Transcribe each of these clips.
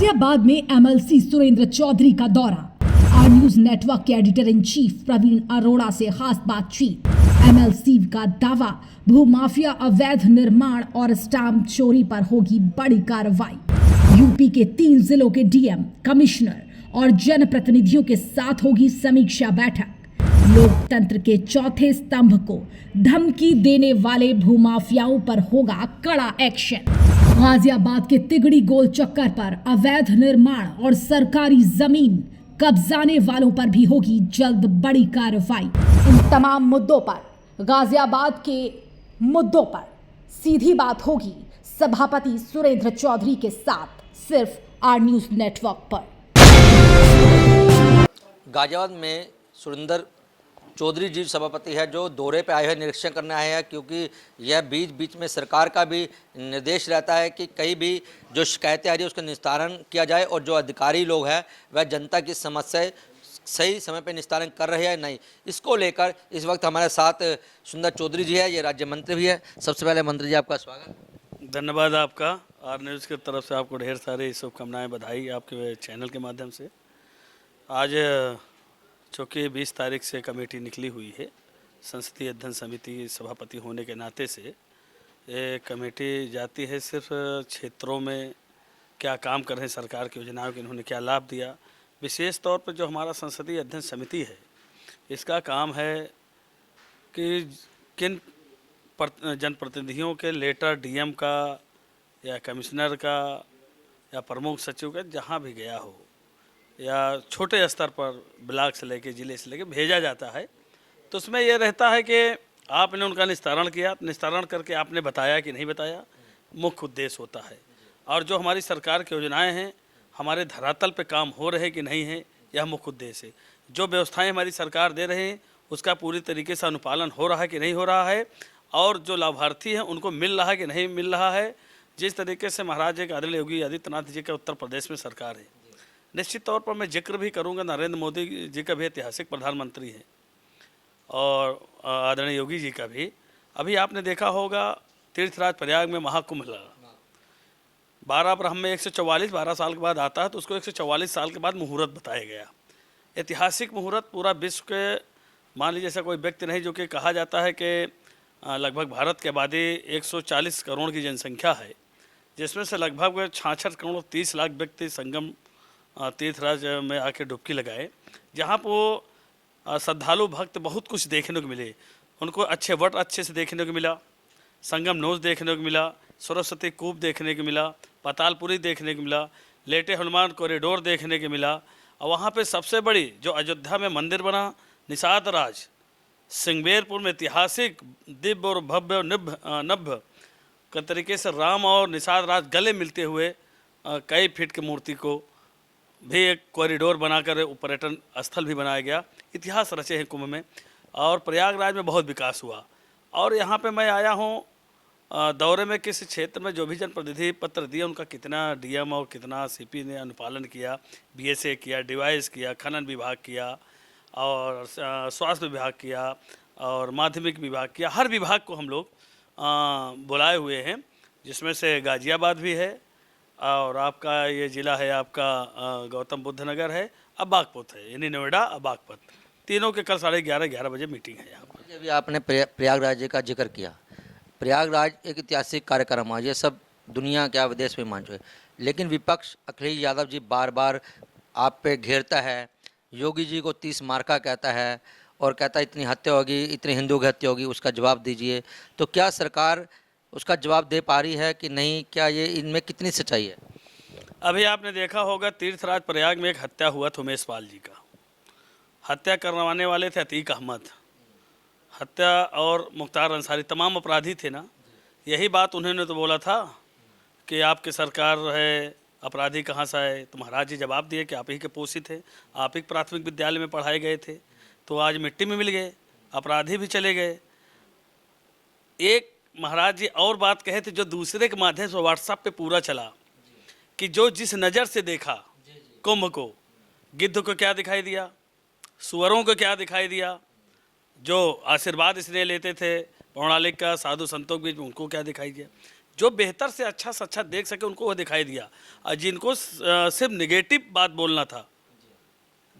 गाजियाबाद में एमएलसी सुरेंद्र चौधरी का दौरा। आर न्यूज नेटवर्क के editor in chief Praveen Arora से खास बातचीत। एमएलसी का दावा, भूमाफिया अवैध निर्माण और स्टाम्प चोरी पर होगी बड़ी कार्रवाई। यूपी के 3 जिलों के डीएम, कमिश्नर और जनप्रतिनिधियों के साथ होगी समीक्षा बैठक। लोकतंत्र के चौथे स्तंभ को धमकी देने वाले भूमाफियाओं पर होगा कड़ा एक्शन। गाजियाबाद के तिगड़ी गोल चक्कर पर अवैध निर्माण और सरकारी जमीन कब्जाने वालों पर भी होगी जल्द बड़ी कार्रवाई। इन तमाम मुद्दों पर, गाजियाबाद के मुद्दों पर सीधी बात होगी सभापति सुरेंद्र चौधरी के साथ, सिर्फ आर न्यूज नेटवर्क पर। गाजियाबाद में सुरेंद्र चौधरी जी सभापति है जो दौरे पे आए हैं, निरीक्षण करने आए हैं, क्योंकि यह बीच बीच में सरकार का भी निर्देश रहता है कि कहीं भी जो शिकायतें आ रही है उसका निस्तारण किया जाए और जो अधिकारी लोग हैं वह जनता की समस्याएं सही समय पे निस्तारण कर रहे हैं नहीं। इसको लेकर इस वक्त हमारे साथ सुरेंद्र चौधरी जी है, ये राज्य मंत्री भी है। सबसे पहले मंत्री जी आपका स्वागत। धन्यवाद आपका। आर न्यूज़ की तरफ से आपको ढेर सारी शुभकामनाएं, बधाई आपके चैनल के माध्यम से। आज चूँकि 20 तारीख से कमेटी निकली हुई है, संसदीय अध्ययन समिति सभापति होने के नाते से ये कमेटी जाती है सिर्फ क्षेत्रों में क्या काम कर रहे हैं सरकार की योजनाओं के, इन्होंने क्या लाभ दिया। विशेष तौर पर जो हमारा संसदीय अध्ययन समिति है, इसका काम है कि किन जनप्रतिनिधियों के लेटर डीएम का या कमिश्नर का या प्रमुख सचिव का जहाँ भी गया हो या छोटे स्तर पर ब्लॉक से लेके ज़िले से लेके भेजा जाता है, तो उसमें यह रहता है कि आपने उनका निस्तारण किया, निस्तारण करके आपने बताया कि नहीं बताया, मुख्य उद्देश्य होता है। और जो हमारी सरकार की योजनाएं हैं हमारे धरातल पे काम हो रहे कि नहीं है, यह मुख्य उद्देश्य है। जो व्यवस्थाएं हमारी सरकार दे रहे हैं उसका पूरी तरीके से अनुपालन हो रहा है कि नहीं हो रहा है, और जो लाभार्थी हैं उनको मिल रहा है कि नहीं मिल रहा है। जिस तरीके से महाराज एक आदरणीय योगी आदित्यनाथ जी का उत्तर प्रदेश में सरकार है, निश्चित तौर पर मैं जिक्र भी करूंगा, नरेंद्र मोदी जी का भी ऐतिहासिक प्रधानमंत्री हैं और आदरणीय योगी जी का भी। अभी आपने देखा होगा तीर्थराज प्रयाग में महाकुंभ लगा, 12 ब्रह्म में 144 12 साल के बाद आता है, तो उसको 144 साल के बाद मुहूर्त बताया गया। ऐतिहासिक मुहूर्त पूरा विश्व के, मान लीजिए ऐसा कोई व्यक्ति नहीं जो कि कहा जाता है कि लगभग भारत की आबादी 140 करोड़ की जनसंख्या है, जिसमें से लगभग 66 करोड़ 30 लाख व्यक्ति संगम तीर्थराज में आके डुबकी लगाए, जहाँ पर वो श्रद्धालु भक्त बहुत कुछ देखने को मिले। उनको अच्छे वट अच्छे से देखने को मिला, संगम नोज देखने को मिला, सरस्वती कूप देखने को मिला, पातालपुरी देखने को मिला, लेटे हनुमान कॉरिडोर देखने को मिला। और वहाँ पे सबसे बड़ी जो अयोध्या में मंदिर बना, निषाद राज सिंगबेरपुर में ऐतिहासिक दिव्य और भव्य नभ्य के तरीके से राम और निषाद राज गले मिलते हुए कई फीट की मूर्ति को भी एक कॉरिडोर बनाकर पर्यटन स्थल भी बनाया गया। इतिहास रचे हैं कुंभ में, और प्रयागराज में बहुत विकास हुआ। और यहाँ पे मैं आया हूँ दौरे में, किस क्षेत्र में जो भी जनप्रतिनिधि पत्र दिए उनका कितना डीएम और कितना सीपी ने अनुपालन किया, बीएसए किया, डिवाइस किया, खनन विभाग किया और स्वास्थ्य विभाग किया और माध्यमिक विभाग किया। हर विभाग को हम लोग बुलाए हुए हैं, जिसमें से गाजियाबाद भी है और आपका ये ज़िला है आपका गौतम बुद्ध नगर है, अब बागपत है, यानी नोएडा अब बागपत, तीनों के कल 11:30 बजे मीटिंग है यहाँ पर। अभी आपने प्रयागराज का जिक्र किया। प्रयागराज एक ऐतिहासिक कार्यक्रम है, ये सब दुनिया क्या विदेश में मान चुके, लेकिन विपक्ष अखिलेश यादव जी बार बार आप पे घेरता है, योगी जी को 30 मार्का कहता है और कहता है इतनी हत्या होगी, इतनी हिंदू की हत्या होगी, उसका जवाब दीजिए। तो क्या सरकार उसका जवाब दे पा रही है कि नहीं? क्या ये इनमें कितनी सच्चाई है? अभी आपने देखा होगा तीर्थराज प्रयाग में एक हत्या हुआ था उमेश पाल जी का। हत्या करवाने वाले थे अतीक अहमद, हत्या और मुख्तार अंसारी, तमाम अपराधी थे ना। यही बात उन्होंने तो बोला था कि आपकी सरकार है, अपराधी कहाँ से आए? तो महाराज जी जवाब दिए कि आप ही के पोषित थे, आप ही प्राथमिक विद्यालय में पढ़ाए गए थे, तो आज मिट्टी में मिल गए, अपराधी भी चले गए। एक महाराज जी और बात कहे थे जो दूसरे के माध्यम से व्हाट्सएप पे पूरा चला, कि जो जिस नज़र से देखा कुंभ को, गिद्ध को क्या दिखाई दिया, सुअरों को क्या दिखाई दिया, जो आशीर्वाद इसलिए लेते थे पौराणिक का साधु संतों के बीच में उनको क्या दिखाई दिया। जो बेहतर से अच्छा देख सके उनको वो दिखाई दिया। और जिनको सिर्फ नेगेटिव बात बोलना था,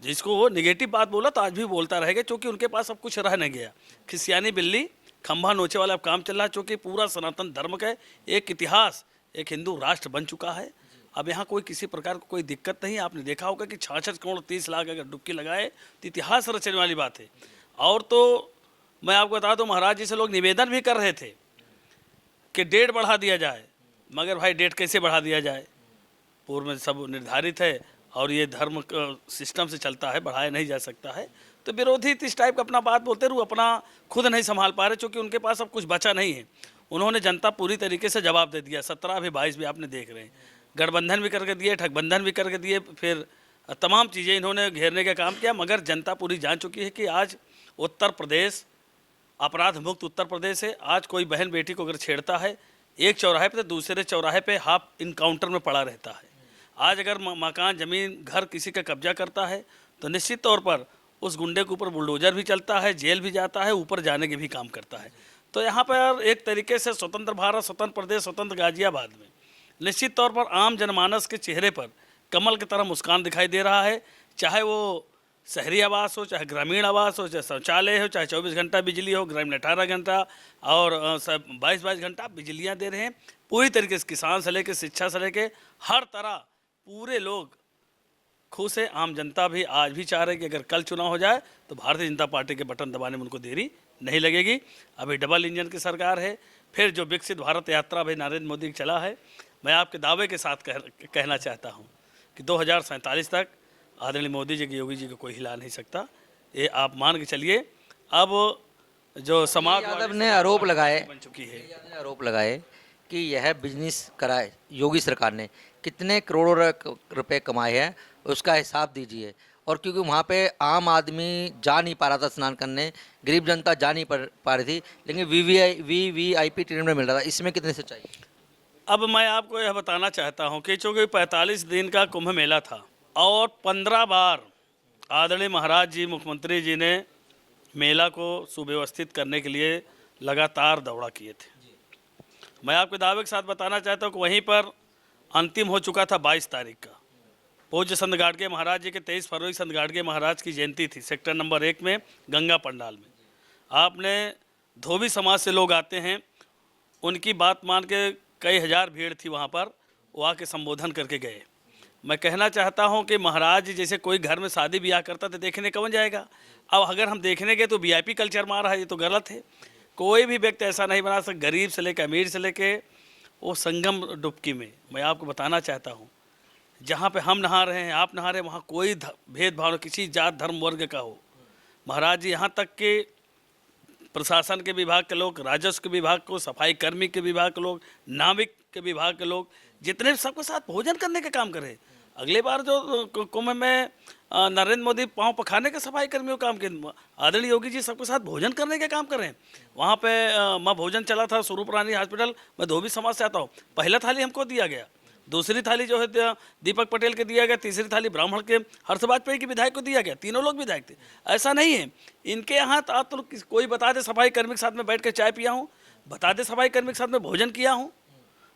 जिसको वो नेगेटिव बात बोला तो आज भी बोलता रहेगा, क्योंकि उनके पास अब कुछ रह नहीं गया। खिसियानी बिल्ली खंभा नोचे वाला अब काम चल रहा है, क्योंकि पूरा सनातन धर्म का एक इतिहास, एक हिंदू राष्ट्र बन चुका है। अब यहाँ कोई किसी प्रकार को कोई दिक्कत नहीं। आपने देखा होगा कि 66 करोड़ 30 लाख अगर डुबकी लगाए तो इतिहास रचने वाली बात है। और तो मैं आपको बता दूं, महाराज जी से लोग निवेदन भी कर रहे थे कि डेट बढ़ा दिया जाए, मगर भाई डेट कैसे बढ़ा दिया जाए, पूर्व में सब निर्धारित है और ये धर्म सिस्टम से चलता है, बढ़ाया नहीं जा सकता है। तो विरोधी इस टाइप का अपना बात बोलते रहो, अपना खुद नहीं संभाल पा रहे, क्योंकि उनके पास अब कुछ बचा नहीं है। उन्होंने जनता पूरी तरीके से जवाब दे दिया। 17 भी 22 भी आपने देख रहे हैं, गठबंधन भी करके दिए, ठगबंधन भी करके दिए, फिर तमाम चीज़ें इन्होंने घेरने का काम किया। मगर जनता पूरी जान चुकी है कि आज उत्तर प्रदेश अपराध मुक्त उत्तर प्रदेश है। आज कोई बहन बेटी को अगर छेड़ता है एक चौराहे पे तो दूसरे चौराहे पे हाफ इनकाउंटर में पड़ा रहता है। आज अगर मकान ज़मीन घर किसी का कब्जा करता है तो निश्चित तौर पर उस गुंडे के ऊपर बुलडोजर भी चलता है, जेल भी जाता है, ऊपर जाने के भी काम करता है। तो यहाँ पर एक तरीके से स्वतंत्र भारत, स्वतंत्र प्रदेश, स्वतंत्र गाजियाबाद में निश्चित तौर पर आम जनमानस के चेहरे पर कमल की तरह मुस्कान दिखाई दे रहा है। चाहे वो शहरी आवास हो, चाहे ग्रामीण आवास हो, चाहे शौचालय हो, चाहे 24 घंटा बिजली हो, ग्रामीण 18 घंटा और 22 घंटा बिजलियाँ दे रहे हैं। पूरी तरीके से किसान से लेकर शिक्षा से लेकर हर तरह पूरे लोग खुश है। आम जनता भी आज भी चाह रहे कि अगर कल चुनाव हो जाए तो भारतीय जनता पार्टी के बटन दबाने में उनको देरी नहीं लगेगी। अभी डबल इंजन की सरकार है। फिर जो विकसित भारत यात्रा भाई नरेंद्र मोदी की चला है, मैं आपके दावे के साथ कहना चाहता हूँ कि 2047 तक आदरणीय मोदी जी की, योगी जी को कोई हिला नहीं सकता। ये आप मान के चलिए। अब जो समाज यादव ने आरोप लगाए, बन चुकी है, आरोप लगाए कि यह बिजनेस कराए योगी सरकार ने, कितने करोड़ों रुपए कमाए हैं उसका हिसाब दीजिए। और क्योंकि वहाँ पे आम आदमी जा नहीं पा रहा था स्नान करने, गरीब जनता जा नहीं पा रही थी, लेकिन वीवीआईपी ट्रीटमेंट मिल रहा था, इसमें कितनी सच्चाई? अब मैं आपको यह बताना चाहता हूं कि चूँकि 45 दिन का कुंभ मेला था और 15 बार आदरणीय महाराज जी, मुख्यमंत्री जी ने मेला को सुव्यवस्थित करने के लिए लगातार दौड़ा किए थे। मैं आपके दावे के साथ बताना चाहता हूं कि वहीं पर अंतिम हो चुका था 22 तारीख का। पूज्य संत गाडगे महाराज जी के 23 फरवरी संत गाडगे महाराज की जयंती थी, सेक्टर नंबर 1 में गंगा पंडाल में। आपने धोबी समाज से लोग आते हैं, उनकी बात मान के कई हजार भीड़ थी वहाँ पर, वो आके संबोधन करके गए। मैं कहना चाहता हूँ कि महाराज जी जैसे कोई घर में शादी ब्याह करता तो देखने कौन जाएगा। अब अगर हम देखने गए तो वीआईपी कल्चर मार रहा है, ये तो गलत है। कोई भी व्यक्ति ऐसा नहीं बना सकता, गरीब से लेकर अमीर से लेकर वो संगम डुबकी में। मैं आपको बताना चाहता हूँ, जहाँ पे हम नहा रहे हैं, आप नहा रहे हैं, वहाँ कोई भेदभाव किसी जात धर्म वर्ग का हो। महाराज जी यहाँ तक कि प्रशासन के विभाग के लोग, राजस्व के विभाग को, सफाई कर्मी के विभाग के लोग, नाविक के विभाग के लोग, जितने सबके साथ भोजन करने का काम करें। अगले बार जो कुंभ में नरेंद्र मोदी पाँव पखाने के सफाई कर्मियों का काम किए, आदरणीय योगी जी सबके साथ भोजन करने का काम करें। वहाँ पे माँ भोजन चला था स्वरूप रानी हॉस्पिटल, मैं धोबी समाज से आता हूँ। पहला थाली हमको दिया गया, दूसरी थाली जो है दीपक पटेल के दिया गया, तीसरी थाली ब्राह्मण के हर्ष वाजपेयी के विधायक को दिया गया। तीनों लोग विधायक थे। ऐसा नहीं है इनके यहाँ तो आप तो कोई बता दे सफाई कर्मी के साथ में बैठ कर चाय पिया हूँ, बता दे सफाई कर्मी के साथ में भोजन किया हूँ।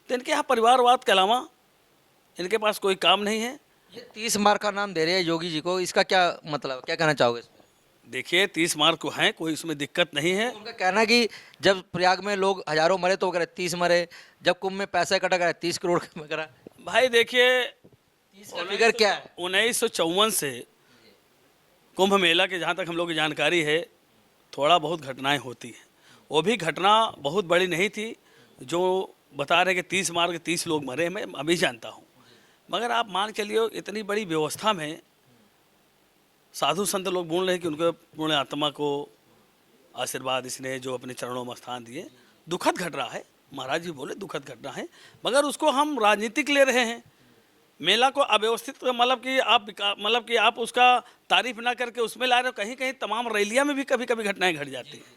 तो इनके यहाँ परिवारवाद के अलावा इनके पास कोई काम नहीं है। ये 30 मार्क का नाम दे रहे हैं योगी जी को, इसका क्या मतलब, क्या कहना चाहोगे इस पर? देखिए 30 मार्क को हैं, कोई उसमें दिक्कत नहीं है। उनका कहना है कि जब प्रयाग में लोग हजारों मरे तो वो कह रहे 30 मरे, जब कुंभ में पैसा इकट्ठा करा 30 करोड़ में करा। भाई देखिए, फिगर क्या है? 1954 से कुंभ मेला के जहाँ तक हम लोग की जानकारी है, थोड़ा बहुत घटनाएं होती हैं। वो भी घटना बहुत बड़ी नहीं थी। जो बता रहे कि 30 मार के 30 लोग मरे, मैं अभी जानता हूँ। मगर आप मान चलिए इतनी बड़ी व्यवस्था में साधु संत लोग बोल रहे हैं कि उनके पूर्ण आत्मा को आशीर्वाद इसने जो अपने चरणों में स्थान दिए। दुखद घट रहा है, महाराज जी बोले दुखद घटना है, मगर उसको हम राजनीतिक ले रहे हैं। मेला को अव्यवस्थित मतलब कि आप उसका तारीफ ना करके उसमें ला रहे हो। कहीं कहीं तमाम रैलियाँ में भी कभी कभी घटनाएं घट जाती हैं।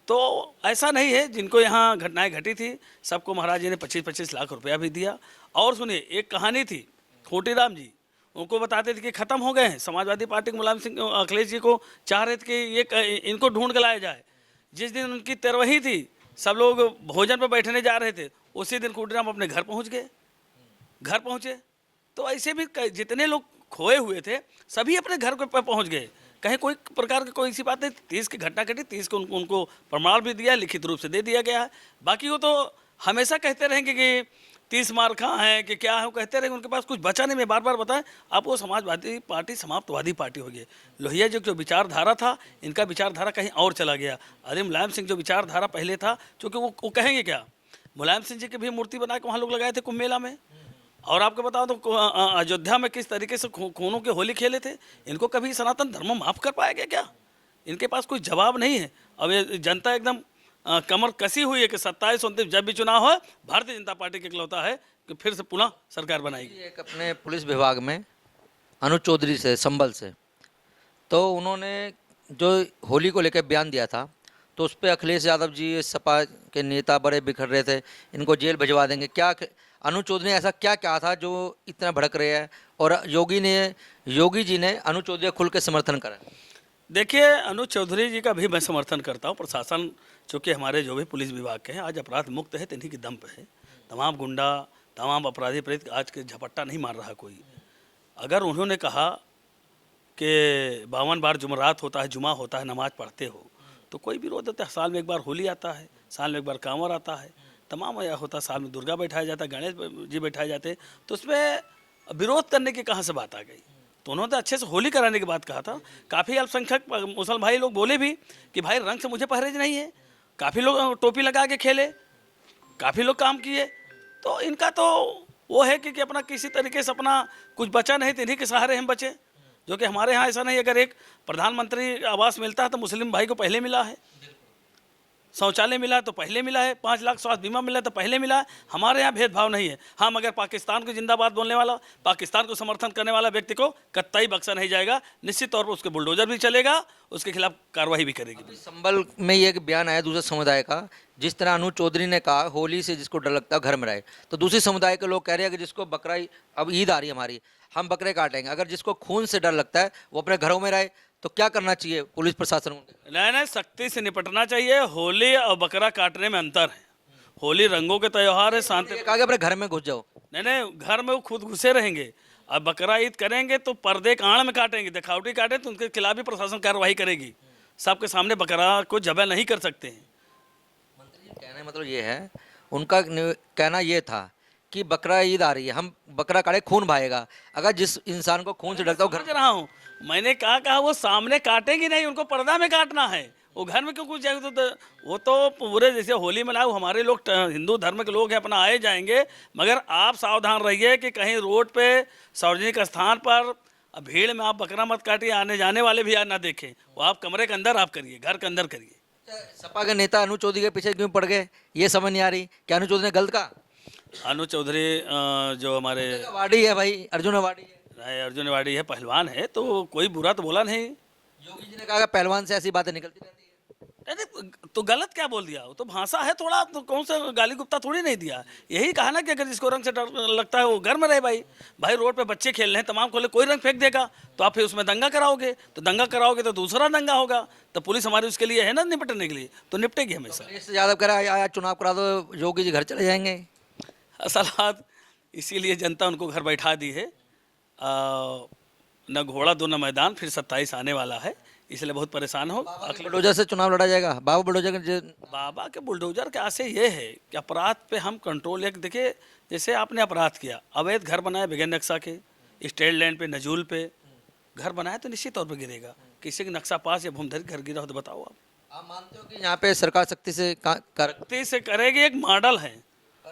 तो ऐसा नहीं है, जिनको यहाँ घटनाएं घटी थी सबको महाराज जी ने 25-25 लाख रुपया भी दिया। और सुनिए, एक कहानी थी, खोटीराम जी उनको बताते थे कि ख़त्म हो गए हैं। समाजवादी पार्टी के मुलायम सिंह अखिलेश जी को चाह रहे थे कि ये इनको ढूंढ के लाया जाए। जिस दिन उनकी 13वीं थी, सब लोग भोजन पर बैठने जा रहे थे, उसी दिन खुदराम अपने घर पहुंच गए, घर पहुंचे। तो ऐसे भी जितने लोग खोए हुए थे सभी अपने घर पे पहुंच गए, कहीं कोई प्रकार की कोई सी बात नहीं। 30 की घटना घटी, 30 को उनको प्रमाण भी दिया, लिखित रूप से दे दिया गया है। बाकी वो तो हमेशा कहते रहेंगे कि 30 मार कहाँ है कि क्या है, वो कहते रहेंगे, उनके पास कुछ बचा नहीं। मैं बार बार बताएं आप, वो समाजवादी पार्टी समाप्तवादी पार्टी हो गई। लोहिया जी जो विचारधारा था, इनका विचारधारा कहीं और चला गया। अरे मुलायम सिंह जो विचारधारा पहले था, चूँकि वो कहेंगे क्या, मुलायम सिंह जी की भी मूर्ति बना के वहाँ लोग लगाए थे कुंभ मेला में। और आपको बताओ तो अयोध्या में किस तरीके से खूनों के होली खेले थे। इनको कभी सनातन धर्म माफ़ कर पाएगा क्या? इनके पास कोई जवाब नहीं है। अब ये जनता एकदम कमर कसी हुई है कि 27-29 जब भी चुनाव हो, भारतीय जनता पार्टी के इकलौता है कि फिर से पुनः सरकार बनाएगी। एक अपने पुलिस विभाग में अनुज चौधरी से, संभल से, तो उन्होंने जो होली को लेकर बयान दिया था, तो उस पर अखिलेश यादव जी, सपा के नेता बड़े बिखर रहे थे, इनको जेल भिजवा देंगे। क्या अनुज चौधरी ने ऐसा क्या कहा था जो इतना भड़क रहे हैं? और योगी जी ने अनुज चौधरी का खुल के समर्थन करा। देखिए, अनुज चौधरी जी का भी मैं समर्थन करता हूँ। प्रशासन चूँकि हमारे जो भी पुलिस विभाग के हैं आज अपराध मुक्त है, इन्हीं के दम पे है। तमाम गुंडा, तमाम अपराधी प्रेरित आज के झपट्टा नहीं मार रहा कोई। अगर उन्होंने कहा कि 52 बार जुमरात होता है, जुमा होता है, नमाज पढ़ते हो, तो कोई विरोध होता है। साल में एक बार होली आता है, साल में एक बार कांवर आता है, तमाम यह होता है। साल में दुर्गा बैठाया जाता है, गणेश जी बैठाए जाते हैं, तो उसमें विरोध करने की कहाँ से बात आ गई? तो उन्होंने अच्छे से होली कराने की बात कहा था। काफ़ी अल्पसंख्यक मुसलमान भाई लोग बोले भी कि भाई रंग से मुझे परहेज नहीं है। काफ़ी लोग टोपी लगा के खेले, काफ़ी लोग काम किए। तो इनका तो वो है कि अपना किसी तरीके से अपना कुछ बचा नहीं, तो इन्हीं के सहारे हम बचे। जो कि हमारे यहाँ ऐसा नहीं, अगर एक प्रधानमंत्री आवास मिलता है तो मुस्लिम भाई को पहले मिला है, शौचालय मिला है तो पहले मिला है, 5 लाख स्वास्थ्य बीमा मिला है तो पहले मिला है। हमारे यहाँ भेदभाव नहीं है। हाँ, मगर पाकिस्तान को जिंदाबाद बोलने वाला, पाकिस्तान को समर्थन करने वाला व्यक्ति को कतई बख्शा नहीं जाएगा। निश्चित तौर पर उसके बुलडोजर भी चलेगा, उसके खिलाफ कार्रवाई भी करेगी। संभल में ये एक बयान आया दूसरे समुदाय का, जिस तरह अनुज चौधरी ने कहा होली से जिसको डर लगता है घर में रहे, तो दूसरे समुदाय के लोग कह रहे हैं कि जिसको बकरा, अब ईद आ रही है हमारी, हम बकरे काटेंगे, अगर जिसको खून से डर लगता है वो अपने घरों में रहे। तो क्या करना चाहिए पुलिस प्रशासन को? नहीं, सख्ती से निपटना चाहिए। होली और बकरा काटने में अंतर है। होली रंगों के त्यौहार है, शांति। कहा कि अपने घर में घुस जाओ। नहीं, घर में वो खुद घुसे रहेंगे। अब बकरा ईद करेंगे तो पर्दे के आड़ में काटेंगे, दिखावटी काटे तो उनके खिलाफ भी प्रशासन कार्रवाई करेगी। सबके सामने बकरा को जबह नहीं कर सकते हैं। मंत्री जी कहने मतलब ये है, उनका कहना ये था कि बकरा ईद आ रही है, हम बकरा काटे, खून बहाएगा। अगर जिस इंसान को खून से डरता है, समझ रहा हूँ, मैंने कहा वो सामने काटेंगे नहीं, उनको पर्दा में काटना है। वो घर में क्यों कुछ जाएगा? तो वो तो पूरे जैसे होली मनाओ, हमारे लोग हिंदू धर्म के लोग हैं, अपना आए जाएंगे। मगर आप सावधान रहिए कि कहीं रोड पे, सार्वजनिक स्थान पर भीड़ में आप बकरा मत काटिए, आने जाने वाले भी ना देखें। वो आप कमरे के अंदर आप करिए, घर के अंदर करिए। सपा के नेता अनुज चौधरी के पीछे क्यों पड़ गए, ये समझ नहीं आ रही। क्या अनुज चौधरी ने गलत कहा? अनुज चौधरी जो हमारे अवार्डी है भाई, अर्जुन अवार्डी है, अर्जुन अवार्डी है, पहलवान है, तो कोई बुरा तो बोला नहीं। योगी जी ने कहा पहलवान से ऐसी बातें निकलती रहती है। अरे तो गलत क्या बोल दिया? वो तो भाषा है थोड़ा, तो कौन सा गाली गुप्ता थोड़ी नहीं दिया। यही कहा ना कि अगर जिसको रंग से डर लगता है वो घर में रहे। भाई रोड पे बच्चे खेल रहे हैं, तमाम खोले, कोई रंग फेंक देगा तो आप फिर उसमें दंगा कराओगे, तो दंगा कराओगे तो दूसरा दंगा होगा। तो पुलिस हमारी उसके लिए है ना, निपटने के लिए, तो निपटेगी हमेशा। अखिलेश यादव कह रहा है आज चुनाव करा दो, योगी जी घर चले जाएंगे। असल बात इसीलिए जनता उनको घर बैठा दी है। न घोड़ा दो न मैदान, फिर 27 आने वाला है, इसलिए बहुत परेशान हो। बुलडोजर से चुनाव लड़ा जाएगा। बाबा बुलडोजर बाबा के बुलडोजर के आशय ये है कि अपराध पे हम कंट्रोल, एक देखिए जैसे आपने अपराध किया, अवैध घर बनाया बगैर नक्शा के, स्टेट लैंड पे, नजूल पे घर बनाया, तो निश्चित तौर पे गिरेगा। किसी के नक्शा पास या भूमधर घर गिरा हो तो बताओ आप मानते हो कि यहाँ पे सरकार सख्ती से करेगी? एक मॉडल है,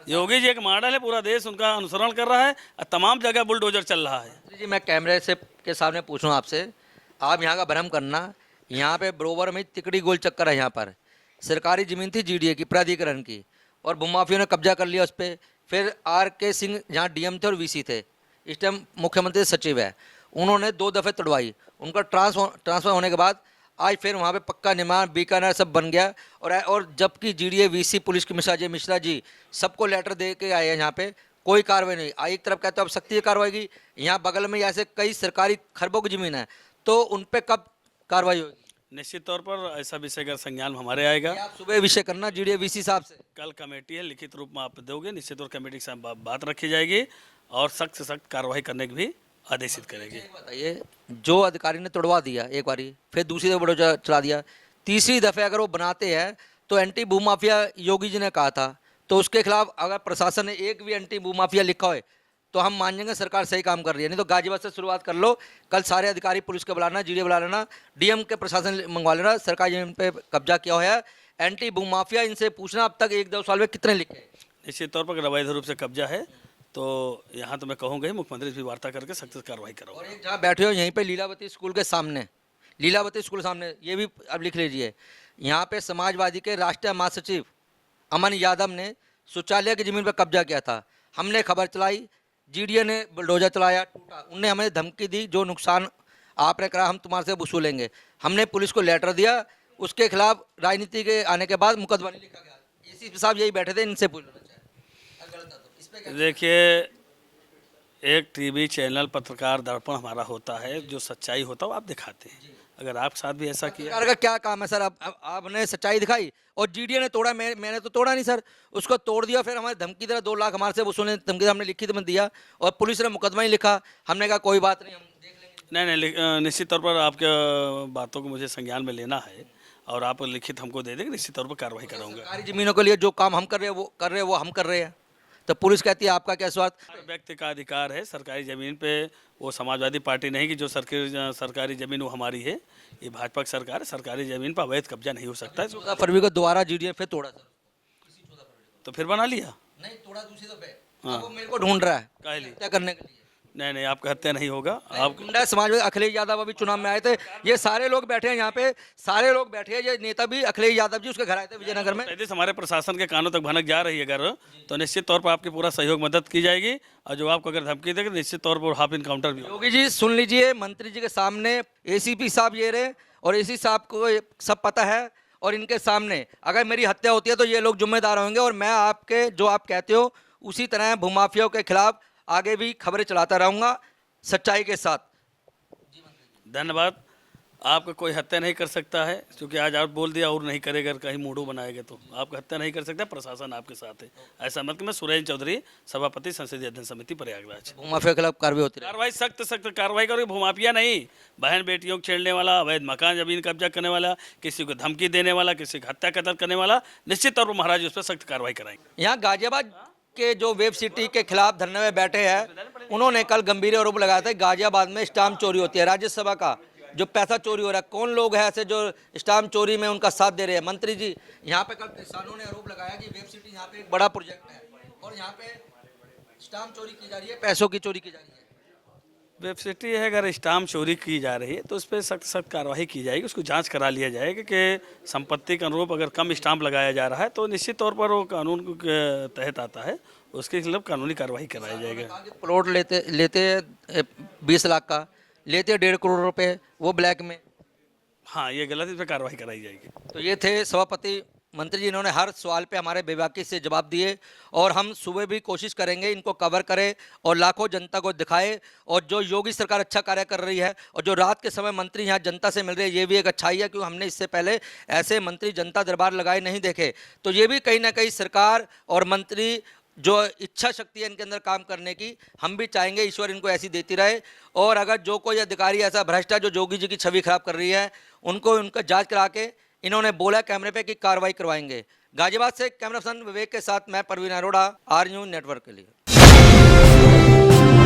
योगी जी एक मॉडल है, पूरा देश उनका अनुसरण कर रहा है और तमाम जगह बुलडोजर चल रहा है। जी मैं कैमरे से के सामने पूछूं आपसे, आप यहाँ का भ्रम करना, यहाँ पे बरोबर में तिकड़ी गोल चक्कर है। यहाँ पर सरकारी ज़मीन थी जीडीए की, प्राधिकरण की, और भूमाफियों ने कब्जा कर लिया उस पर। फिर आर.के. सिंह जहाँ डीएम थे और वीसी थे, इस टाइम मुख्यमंत्री सचिव है, उन्होंने 2 दफ़े तोड़वाई। उनका ट्रांसफर होने के बाद आज फिर वहाँ पे पक्का निर्माण, बीकानेर सब बन गया। और जबकि जीडीए, वीसी, पुलिस की मिश्रा जी सबको लेटर दे के आए हैं, यहाँ पे कोई कार्रवाई नहीं आई। एक तरफ कहते हो अब सख्ती से कार्रवाई की, यहाँ बगल में ऐसे कई सरकारी खरबों की ज़मीन है, तो उन पर कब कार्रवाई होगी? निश्चित तौर पर ऐसा विषय अगर संज्ञान में हमारे आएगा, ये आप सुबह विषय करना जीडीए वीसी साहब से। कल कमेटी है, लिखित रूप में आप दोगे, निश्चित तौर कमेटी के साथ बात रखी जाएगी और सख्त से सख्त कार्रवाई करने की भी आदेशित करेगी। एक बताइए, जो अधिकारी ने तोड़वा दिया एक बारी, फिर दूसरी दफा बड़ोजा चला दिया, तीसरी दफे अगर वो बनाते हैं तो एंटी भूमाफिया योगी जी ने कहा था, तो उसके खिलाफ अगर प्रशासन ने एक भी एंटी भूमाफिया लिखा हो तो हम मान जाएंगे सरकार सही काम कर रही है। नहीं तो गाजियाबाद से शुरुआत कर लो, कल सारे अधिकारी पुलिस के बुलाना, जीडीए बुला लेना, डीएम के प्रशासन मंगवा लेना, सरकार जमीन पे कब्जा किया हुआ है, एंटी भूमाफिया, इनसे पूछना अब तक 1-2 साल में कितने लिखे। निश्चित तौर पर अगर अवैध रूप से कब्जा है तो यहाँ तो मैं कहूँगा ही मुख्यमंत्री से वार्ता करके सख्त कार्रवाई और करूँगा। एक जहाँ बैठे हो यहीं पे लीलावती स्कूल के सामने, लीलावती स्कूल सामने, ये भी अब लिख लीजिए, यहाँ पे समाजवादी के राष्ट्रीय महासचिव अमन यादव ने शौचालय की ज़मीन पर कब्जा किया था। हमने खबर चलाई, जीडीए ने बुलडोजर चलाया, टूटा, उनने हमें धमकी दी, जो नुकसान आपने करा हम तुम्हारे से वसूलेंगे। हमने पुलिस को लेटर दिया, उसके खिलाफ राजनीति के आने के बाद मुकदमा नहीं लिखा गया। एसीपी साहब यही बैठे थे, इनसे पूछना चाहिए। देखिए, एक टीवी चैनल पत्रकार दर्पण हमारा होता है, जो सच्चाई होता है वो आप दिखाते हैं। अगर आप साथ भी ऐसा किया, सरकार का क्या काम है सर? अब आपने सच्चाई दिखाई और जीडीए ने तोड़ा, मैंने तो तोड़ा नहीं सर, उसको तोड़ दिया, फिर हमारे धमकी दे रहा 2 लाख हमारे से वसूलने धमकी, हमने लिखित में दिया और पुलिस ने मुकदमा ही लिखा। हमने कहा कोई बात नहीं, हम देख लेंगे। नहीं, निश्चित तौर पर आपके बातों को मुझे संज्ञान में लेना है और आप लिखित हमको दे देंगे, निश्चित तौर पर कार्रवाई कराऊंगा। सरकारी जमीनों के लिए जो काम हम कर रहे हैं वो हम कर रहे हैं, तो पुलिस कहती है आपका क्या स्वार्थ? व्यक्ति का अधिकार है सरकारी ज़मीन पे, वो समाजवादी पार्टी नहीं कि जो सरकारी ज़मीन वो हमारी है, ये भाजपा की सरकार है, सरकारी ज़मीन पर अवैध कब्जा नहीं हो सकता है। 14 फरवरी को दोबारा जीडीए फिर तोड़ा सर, तो फिर बना लिया। नहीं तोड़ा दूसरी दफे, अब वो मेरे को ढूंढ रहा है काहे लिए? हत्या करने के लिए। नहीं, आपका हत्या नहीं होगा। आप गुंडा समाज में अखिलेश यादव अभी चुनाव में आए थे, ये सारे लोग बैठे हैं यहाँ पे, सारे लोग बैठे हैं, ये नेता भी अखिलेश यादव जी उसके घर आए थे विजयनगर में। यदि हमारे प्रशासन के कानों तक भनक जा रही है अगर, तो निश्चित तौर पर आपकी पूरा सहयोग मदद की जाएगी और जो आपको अगर धमकी देगा निश्चित तौर पर हाफ इनकाउंटर भी होगा। योगी जी सुन लीजिए, मंत्री जी के सामने एसीपी साहब ये रहे और एसी साहब को सब पता है, और इनके सामने अगर मेरी हत्या होती है तो ये लोग जिम्मेदार होंगे, और मैं आपके जो आप कहते हो उसी तरह भूमाफियाओं के खिलाफ आगे भी खबरें चलाता रहूँगा सच्चाई के साथ। धन्यवाद। आपका कोई हत्या नहीं कर सकता है, क्योंकि आज आप बोल दिया और नहीं करेगा, कहीं मूडू बनाएगा तो आपका हत्या नहीं कर सकता, प्रशासन आपके साथ है। ऐसा मत कि मैं सुरेंद्र चौधरी, सभापति संसदीय अध्ययन समिति प्रयागराज। भूमाफिया के खिलाफ कार्रवाई होती है, कार्रवाई सख्त कार्रवाई करोगे। भूमाफिया नहीं, बहन बेटियों को छेड़ने वाला, अवैध मकान जमीन कब्जा करने वाला, किसी को धमकी देने वाला, किसी को हत्या कत्ल करने वाला, निश्चित तौर पर महाराज उस पर सख्त कार्रवाई कराएंगे। यहाँ गाजियाबाद के जो वेब सिटी के खिलाफ धरने में बैठे हैं, उन्होंने कल गंभीर आरोप लगाया था गाजियाबाद में स्टाम्प चोरी होती है, राज्यसभा का जो पैसा चोरी हो रहा है। कौन लोग हैं ऐसे जो स्टाम्प चोरी में उनका साथ दे रहे हैं? मंत्री जी, यहाँ पे कल किसानों ने आरोप लगाया कि वेब सिटी यहाँ पे एक बड़ा प्रोजेक्ट है और यहाँ पे स्टाम्प चोरी की जा रही है, पैसों की चोरी की जा रही है। वेब सिटी है, अगर स्टाम्प चोरी की जा रही है तो उस पर सख्त कार्रवाई की जाएगी, उसको जांच करा लिया जाएगा कि संपत्ति के अनुरूप अगर कम स्टाम्प लगाया जा रहा है तो निश्चित तौर पर वो कानून के तहत आता है, उसके खिलाफ कानूनी कार्रवाई कराई जाएगी। प्लॉट लेते 20 लाख का, लेते 1.5 करोड़ रुपए, वो ब्लैक में। हाँ, ये गलत, इस पर कार्रवाई कराई जाएगी। तो ये थे सभापति मंत्री जी, इन्होंने हर सवाल पे हमारे बेबाकी से जवाब दिए और हम सुबह भी कोशिश करेंगे इनको कवर करें और लाखों जनता को दिखाए। और जो योगी सरकार अच्छा कार्य कर रही है और जो रात के समय मंत्री यहाँ जनता से मिल रहे हैं, ये भी एक अच्छाई है, क्योंकि हमने इससे पहले ऐसे मंत्री जनता दरबार लगाए नहीं देखे। तो ये भी कहीं ना कहीं सरकार और मंत्री जो इच्छा शक्ति है इनके अंदर काम करने की, हम भी चाहेंगे ईश्वर इनको ऐसी देती रहे। और अगर जो कोई अधिकारी ऐसा भ्रष्ट है जो योगी जी की छवि खराब कर रही है, उनको उनका जांच करा के इन्होंने बोला कैमरे पे कि कार्रवाई करवाएंगे। गाजियाबाद से कैमरा पर्सन विवेक के साथ मैं Parveen Arora, R news network के लिए।